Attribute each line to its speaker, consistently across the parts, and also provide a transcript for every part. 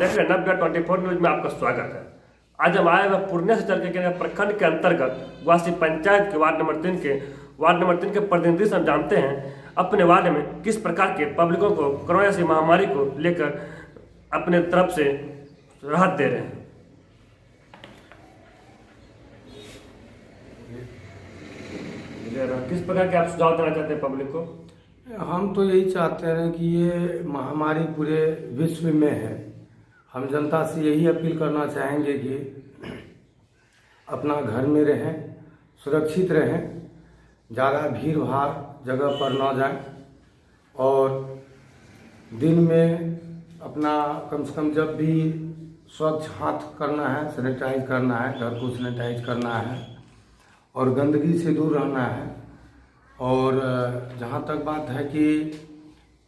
Speaker 1: देख रहे नब्बे 24 न्यूज में आपका स्वागत है। आज हम आए हुए पूर्णिया से चल के प्रखंड के अंतर्गत वासी पंचायत के वार्ड नंबर 3 के प्रतिनिधि से हम जानते हैं अपने वार्ड में किस प्रकार के पब्लिकों को कोरोना से महामारी को लेकर अपने तरफ से राहत दे रहे हैं। किस प्रकार के आप सुझाव देना चाहते हैं पब्लिक को?
Speaker 2: हम तो यही चाहते हैं कि ये महामारी पूरे विश्व में है। हम जनता से यही अपील करना चाहेंगे कि अपना घर में रहें, सुरक्षित रहें, ज़्यादा भीड़ भाड़ जगह पर ना जाएं और दिन में अपना कम से कम जब भी स्वच्छ हाथ करना है, सैनिटाइज करना है, घर को सैनिटाइज करना है और गंदगी से दूर रहना है। और जहाँ तक बात है कि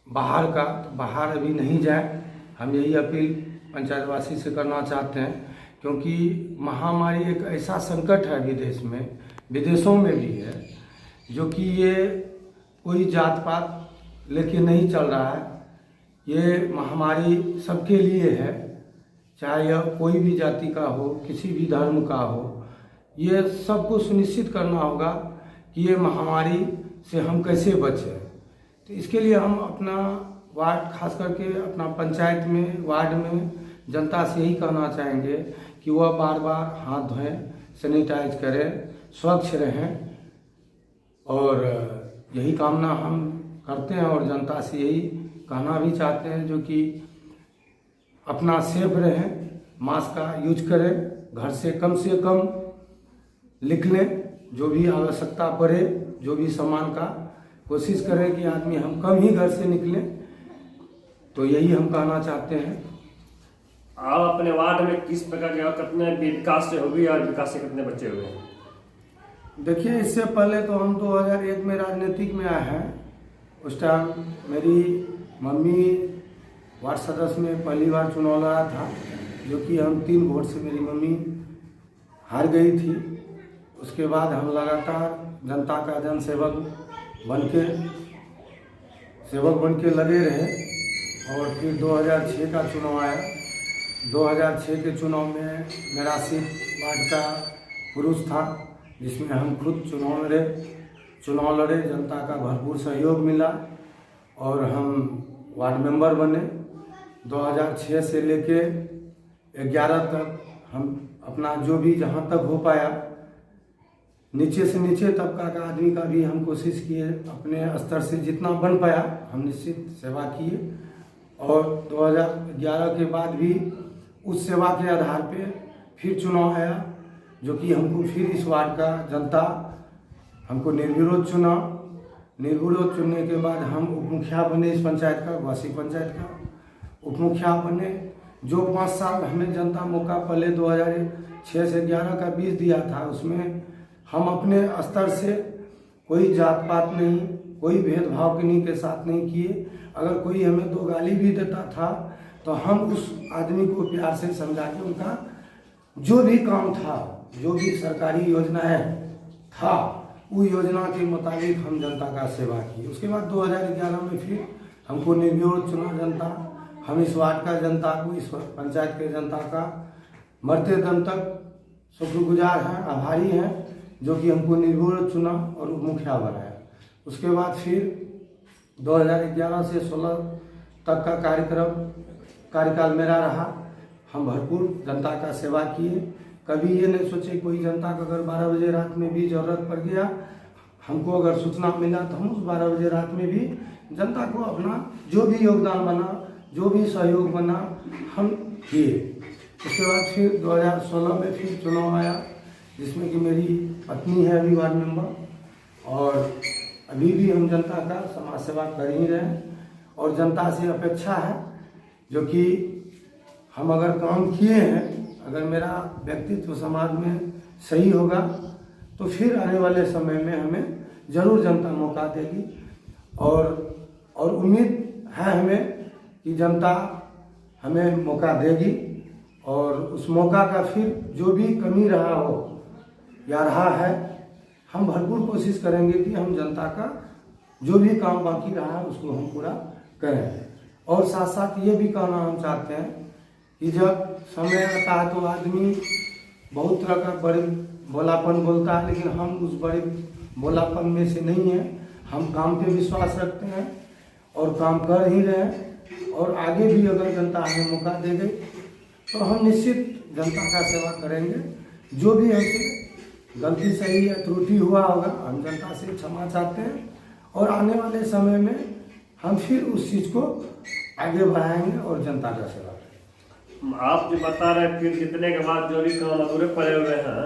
Speaker 2: बाहर का, तो बाहर अभी नहीं जाए। हम यही अपील पंचायतवासी से करना चाहते हैं क्योंकि महामारी एक ऐसा संकट है विदेशों में भी है, जो कि ये कोई जात पात लेके नहीं चल रहा है। ये महामारी सबके लिए है, चाहे यह कोई भी जाति का हो, किसी भी धर्म का हो। ये सबको सुनिश्चित करना होगा कि ये महामारी से हम कैसे बचें। तो इसके लिए हम अपना वार्ड, खास करके अपना पंचायत में, वार्ड में जनता से यही कहना चाहेंगे कि वह बार बार हाथ धोएं, सैनिटाइज करें, स्वच्छ रहें और यही कामना हम करते हैं। और जनता से यही कहना भी चाहते हैं जो कि अपना सेफ रहें, मास्क का यूज करें, घर से कम निकलें, जो भी आवश्यकता पड़े, जो भी सामान का कोशिश करें कि आदमी हम कम ही घर से निकलें। तो यही हम कहना चाहते हैं।
Speaker 1: आप अपने वार्ड में किस प्रकार के कितने विकास से हुई और विकास से कितने बच्चे हुए हैं?
Speaker 2: देखिए, इससे पहले तो हम 2001 में राजनीतिक में आए हैं। उस टाइम मेरी मम्मी वार्ड सदस्य में पहली बार चुनाव लड़ा था, जो कि हम 3 वोट से मेरी मम्मी हार गई थी। उसके बाद हम लगातार जनता का जनसेवक बन के लगे रहे और फिर 2006 का चुनाव आया। 2006 के चुनाव में मेरा सीट वार्ड का पुरुष था, जिसमें हम खुद चुनाव लड़े। जनता का भरपूर सहयोग मिला और हम वार्ड मेंबर बने। 2006 से लेके 11 तक हम अपना जो भी जहाँ तक हो पाया, नीचे से नीचे तबका का आदमी का भी हम कोशिश किए, अपने स्तर से जितना बन पाया हम निश्चित सेवा किए। और 2011 के बाद भी उस सेवा के आधार पे फिर चुनाव आया, जो कि हमको फिर इस वार्ड का जनता हमको निर्विरोध चुना। निर्विरोध चुनने के बाद हम उप मुखिया बने इस पंचायत का, वासी पंचायत का उप मुखिया बने। जो 5 साल हमें जनता मौका पहले 2006 से 11 का 20 दिया था, उसमें हम अपने स्तर से कोई जात पात नहीं, कोई भेदभाव किन्हीं के साथ नहीं किए। अगर कोई हमें 2 गाली भी देता था तो हम उस आदमी को प्यार से समझा के उनका जो भी काम था, जो भी सरकारी योजनाएं था, वो योजना के मुताबिक हम जनता का सेवा की। उसके बाद 2011 में फिर हमको निर्विरोध चुना जनता। हम इस वार्ड का जनता को, इस पंचायत के जनता का मरते दम तक शुक्रगुजार हैं, आभारी हैं, जो कि हमको निर्विरोध चुना और उप मुखिया बनाया। उसके बाद फिर 2011 से 16 तक का कार्यकाल मेरा रहा। हम भरपूर जनता का सेवा किए। कभी ये नहीं सोचे कोई जनता का अगर 12 बजे रात में भी ज़रूरत पड़ गया, हमको अगर सूचना मिला तो हम उस 12 बजे रात में भी जनता को अपना जो भी योगदान बना, जो भी सहयोग बना, हम किए। उसके बाद फिर 2016 में फिर चुनाव आया, जिसमें कि मेरी पत्नी है अभी वार्ड मेंबर। और अभी भी हम जनता का समाज सेवा कर ही रहे हैं। और जनता से अपेक्षा है, जो कि हम अगर काम किए हैं, अगर मेरा व्यक्तित्व समाज में सही होगा तो फिर आने वाले समय में हमें ज़रूर जनता मौका देगी। और उम्मीद है हमें कि जनता हमें मौका देगी और उस मौका का फिर जो भी कमी रहा हो या रहा है, हम भरपूर कोशिश करेंगे कि हम जनता का जो भी काम बाकी रहा है उसको हम पूरा करें। और साथ साथ ये भी कहना हम चाहते हैं कि जब समय आता है तो आदमी बहुत तरह का बड़े भोलापन बोलता है, लेकिन हम उस बड़े भोलापन में से नहीं हैं। हम काम पे विश्वास रखते हैं और काम कर ही रहे हैं, और आगे भी अगर जनता हमें मौका दे गई तो हम निश्चित जनता का सेवा करेंगे। जो भी हमसे गलती सही या त्रुटि हुआ होगा हम जनता से क्षमा चाहते हैं, और आने वाले समय में हम फिर उस चीज़ को आगे बढ़ाएंगे और जनता का सेवा करेंगे।
Speaker 1: आप जो बता रहे हैं फिर जितने के बाद जो भी काम अधूरे पड़े हुए हैं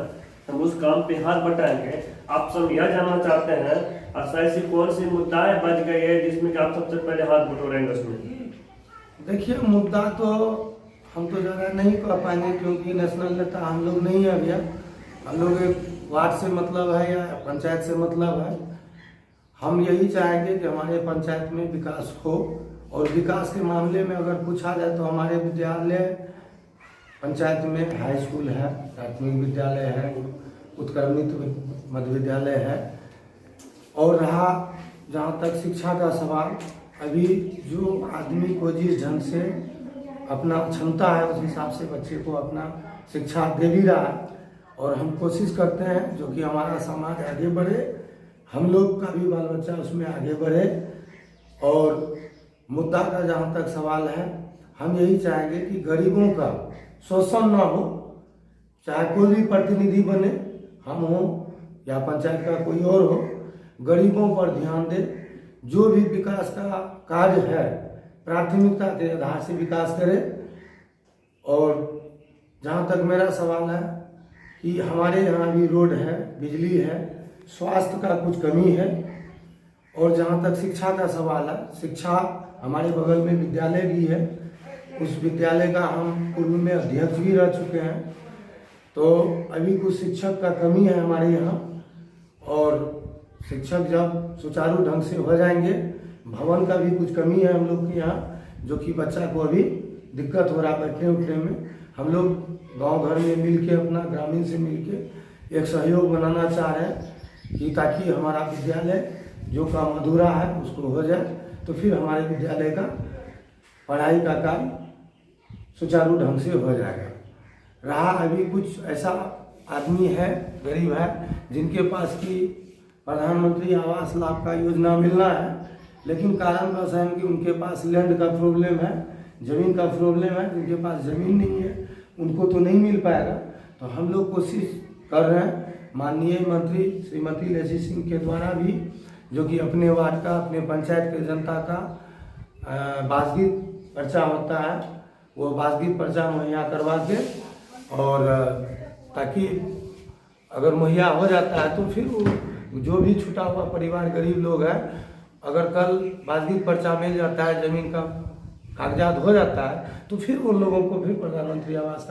Speaker 1: हम उस काम पे हाथ बटाएंगे। आप सब यह जानना चाहते हैं ऐसी कौन सी मुद्दाएं बच गई है जिसमें कि आप सबसे पहले हाथ बटोरेंगे उसमें?
Speaker 2: देखिए, मुद्दा तो हम तो ज़्यादा नहीं कह पाएंगे क्योंकि नेशनल नेता हम लोग नहीं है भैया। हम लोग एक वार्ड से मतलब है या पंचायत से मतलब है। हम यही चाहेंगे कि हमारे पंचायत में विकास हो, और विकास के मामले में अगर पूछा जाए तो हमारे विद्यालय पंचायत में हाई स्कूल है, प्राथमिक विद्यालय है, उत्क्रमित मध्य विद्यालय है। और रहा जहाँ तक शिक्षा का सवाल, अभी जो आदमी को जिस ढंग से अपना क्षमता है उस हिसाब से बच्चे को अपना शिक्षा दे भी रहा है, और हम कोशिश करते हैं जो कि हमारा समाज आगे बढ़े, हम लोग का भी बाल बच्चा उसमें आगे बढ़े। और मुद्दा का जहाँ तक सवाल है, हम यही चाहेंगे कि गरीबों का शोषण ना हो, चाहे कोई भी प्रतिनिधि बने, हम हो या पंचायत का कोई और हो, गरीबों पर ध्यान दे। जो भी विकास का कार्य है प्राथमिकता के आधार से विकास करे। और जहाँ तक मेरा सवाल है कि हमारे यहाँ भी रोड है, बिजली है, स्वास्थ्य का कुछ कमी है। और जहाँ तक शिक्षा का सवाल है, शिक्षा हमारे बगल में विद्यालय भी है, उस विद्यालय का हम पूर्व में अध्यक्ष भी रह चुके हैं। तो अभी कुछ शिक्षक का कमी है हमारे यहाँ, और शिक्षक जब सुचारू ढंग से हो जाएंगे, भवन का भी कुछ कमी है हम लोग के यहाँ, जो कि बच्चा को अभी दिक्कत हो रहा है बैठने उठने में। हम लोग गांव घर में मिलके अपना ग्रामीण से मिलके एक सहयोग बनाना चाह रहे हैं कि ताकि हमारा विद्यालय जो काम अधूरा है उसको हो जाए, तो फिर हमारे विद्यालय का पढ़ाई का कार्य सुचारू ढंग से हो जाएगा। रहा अभी कुछ ऐसा आदमी है, गरीब है, जिनके पास की प्रधानमंत्री आवास लाभ का योजना मिलना है, लेकिन कारणवश है कि उनके पास लैंड का प्रॉब्लम है, ज़मीन का प्रॉब्लम है। जिनके पास ज़मीन नहीं है उनको तो नहीं मिल पाएगा। तो हम लोग कोशिश कर रहे हैं माननीय मंत्री श्रीमती लसी सिंह के द्वारा भी, जो कि अपने वार्ड का, अपने पंचायत के जनता का बासगीत पर्चा होता है, वो बासगीत पर्चा मुहैया करवा के, और ताकि अगर मुहैया हो जाता है तो फिर वो जो भी छूटा हुआ परिवार गरीब लोग हैं, अगर कल बासगीत पर्चा मिल जाता है, ज़मीन का कागजात हो जाता है, तो फिर उन लोगों को फिर प्रधानमंत्री आवास